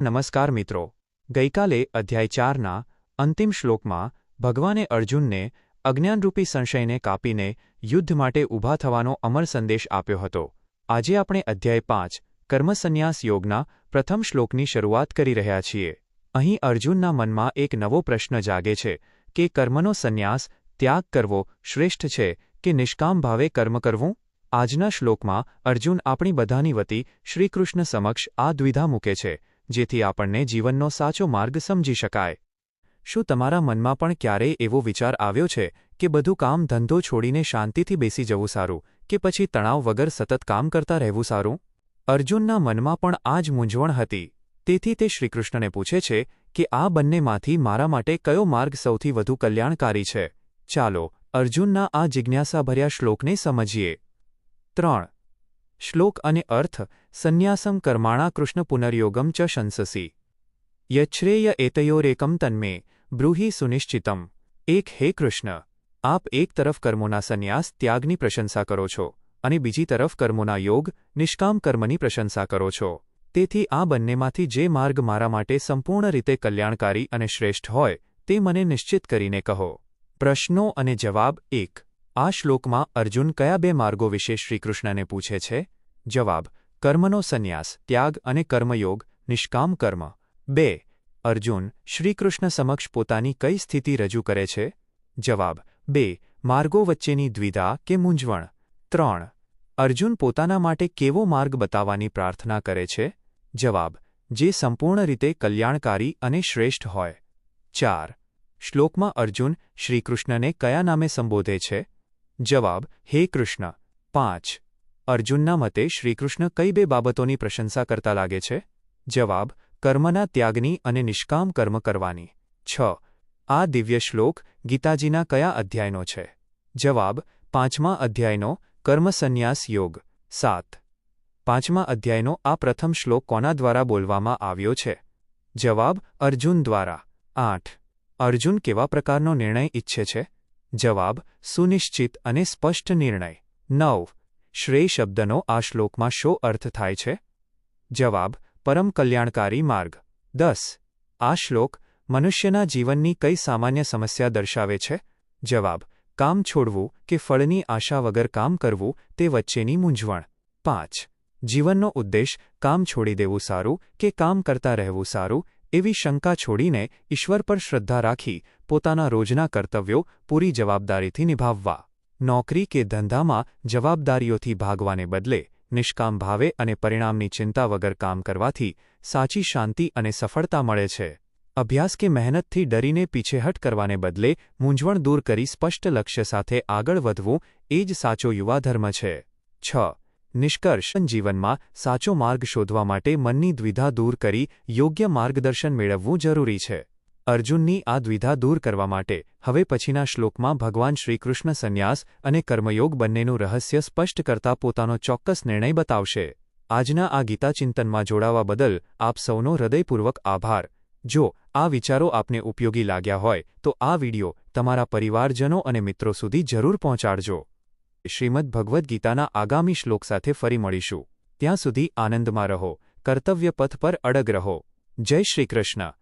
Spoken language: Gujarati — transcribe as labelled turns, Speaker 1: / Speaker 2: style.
Speaker 1: નમસ્કાર મિત્રો, ગઈકાલે અધ્યાય 4ના અંતિમ શ્લોકમાં ભગવાને અર્જુનને અજ્ઞાનરૂપી સંશયને કાપીને યુદ્ધ માટે ઊભા થવાનો અમર સંદેશ આપ્યો હતો. આજે આપણે અધ્યાય 5 કર્મસન્ન્યાસ યોગના પ્રથમ શ્લોકની શરૂઆત કરી રહ્યા છીએ. અહીં અર્જુનના મનમાં એક નવો પ્રશ્ન જાગે છે કે કર્મનો સંન્યાસ ત્યાગ કરવો શ્રેષ્ઠ છે કે નિષ્કામ ભાવે કર્મ કરવું? આજના શ્લોકમાં અર્જુન આપણી બધાની વતી શ્રીકૃષ્ણ સમક્ષ આ દ્વિધા મૂકે છે, જેથી આપણને જીવનનો સાચો માર્ગ સમજી શકાય. શું તમારા મનમાં પણ ક્યારેય એવો વિચાર આવ્યો છે કે બધું કામ ધંધો છોડીને શાંતિથી બેસી જવું સારું કે પછી તણાવ વગર સતત કામ કરતા રહેવું સારું? અર્જુનના મનમાં પણ આ જ મૂંઝવણ હતી. તેથી તે શ્રીકૃષ્ણને પૂછે છે કે આ બંનેમાંથી મારા માટે કયો માર્ગ સૌથી વધુ કલ્યાણકારી છે? ચાલો અર્જુનના આ જિજ્ઞાસાભર્યા શ્લોકને સમજીએ. 3. શ્લોક અને અર્થ. સંન્યાસમ કર્માણા કૃષ્ણ પુનર્યોગમ ચ શંસસી યચ્છ્રેય એતયોરેકમ તન્મે બ્રૂહિ સુનિશ્ચિતમ. એક હે કૃષ્ણ, આપ એક તરફ કર્મોના સંન્યાસ ત્યાગની પ્રશંસા કરો છો અને બીજી તરફ કર્મોના યોગ નિષ્કામ કર્મની પ્રશંસા કરો છો. તેથી આ બંનેમાંથી જે માર્ગ મારા માટે સંપૂર્ણ રીતે કલ્યાણકારી અને શ્રેષ્ઠ હોય તે મને નિશ્ચિત કરીને કહો. પ્રશ્નો અને જવાબ. 1. આ શ્લોકમાં અર્જુન કયા બે માર્ગો વિશે શ્રીકૃષ્ણને પૂછે છે? જવાબ: કર્મનો સંન્યાસ ત્યાગ અને કર્મયોગ નિષ્કામ કર્મ. 2. અર્જુન શ્રીકૃષ્ણ સમક્ષ પોતાની કઈ સ્થિતિ રજૂ કરે છે? જવાબ: 2 માર્ગો વચ્ચેની દ્વિધા કે મૂંઝવણ. 3. અર્જુન પોતાના માટે કેવો માર્ગ બતાવવાની પ્રાર્થના કરે છે? જવાબ: જે સંપૂર્ણ રીતે કલ્યાણકારી અને શ્રેષ્ઠ હોય. 4. શ્લોકમાં અર્જુન શ્રીકૃષ્ણને કયા નામે સંબોધે છે? જવાબ: હે કૃષ્ણ. 5. અર્જુનના મતે શ્રીકૃષ્ણ કઈ બે બાબતોની પ્રશંસા કરતા લાગે છે? જવાબ: કર્મના ત્યાગની અને નિષ્કામ કર્મ કરવાની. 6. આ દિવ્ય શ્લોક ગીતાજીના કયા અધ્યાયનો છે? જવાબ: 5મા અધ્યાયનો કર્મસન્ન્યાસ યોગ. 7. 5મા અધ્યાયનો આ પ્રથમ શ્લોક કોના દ્વારા બોલવામાં આવ્યો છે? જવાબ: અર્જુન દ્વારા. 8. અર્જુન કેવા પ્રકારનો નિર્ણય ઈચ્છે છે? જવાબ: સુનિશ્ચિત અને સ્પષ્ટ નિર્ણય. 9. શ્રેય શબ્દનો આ શ્લોકમાં શો અર્થ થાય છે? જવાબ: પરમ કલ્યાણકારી માર્ગ. 10. આ શ્લોક મનુષ્યના જીવનની કઈ સામાન્ય સમસ્યા દર્શાવે છે? જવાબ: કામ છોડવું કે ફળની આશા વગર કામ કરવું તે વચ્ચેની મૂંઝવણ. 5. જીવનનો ઉદ્દેશ કામ છોડી દેવું સારું કે કામ કરતા રહેવું સારું એવી શંકા છોડીને ઈશ્વર પર શ્રદ્ધા રાખી પોતાના રોજના કર્તવ્યો પૂરી જવાબદારીથી નિભાવવા. નોકરી કે ધંધામાં જવાબદારીઓથી ભાગવાને બદલે નિષ્કામ ભાવે અને પરિણામની ચિંતા વગર કામ કરવાથી સાચી શાંતિ અને સફળતા મળે છે. અભ્યાસ કે મહેનતથી ડરીને પીછેહટ કરવાને બદલે મૂંઝવણ દૂર કરી સ્પષ્ટ લક્ષ્ય સાથે આગળ વધવું એ જ સાચો યુવાધર્મ છે. 6. નિષ્કર્ષ. જીવનમાં સાચો માર્ગ શોધવા માટે મનની દ્વિધા દૂર કરી યોગ્ય માર્ગદર્શન મેળવવું જરૂરી છે. અર્જુનની આ દ્વિધા દૂર કરવા માટે હવે પછીના શ્લોકમાં ભગવાન શ્રીકૃષ્ણ સંન્યાસ અને કર્મયોગ બંનેનું રહસ્ય સ્પષ્ટ કરતા પોતાનો ચોક્કસ નિર્ણય બતાવશે. આજના આ ગીતાચિંતનમાં જોડાવા બદલ આપ સૌનો હૃદયપૂર્વક આભાર. જો આ વિચારો આપને ઉપયોગી લાગ્યા હોય તો આ વિડિયો તમારા પરિવારજનો અને મિત્રો સુધી જરૂર પહોંચાડજો. શ્રીમદ્ ભગવદ્ ગીતાના આગામી શ્લોક સાથે ફરી મળીશું. ત્યાં સુધી આનંદમાં રહો, કર્તવ્ય પથ પર અડગ રહો. જય શ્રી કૃષ્ણ.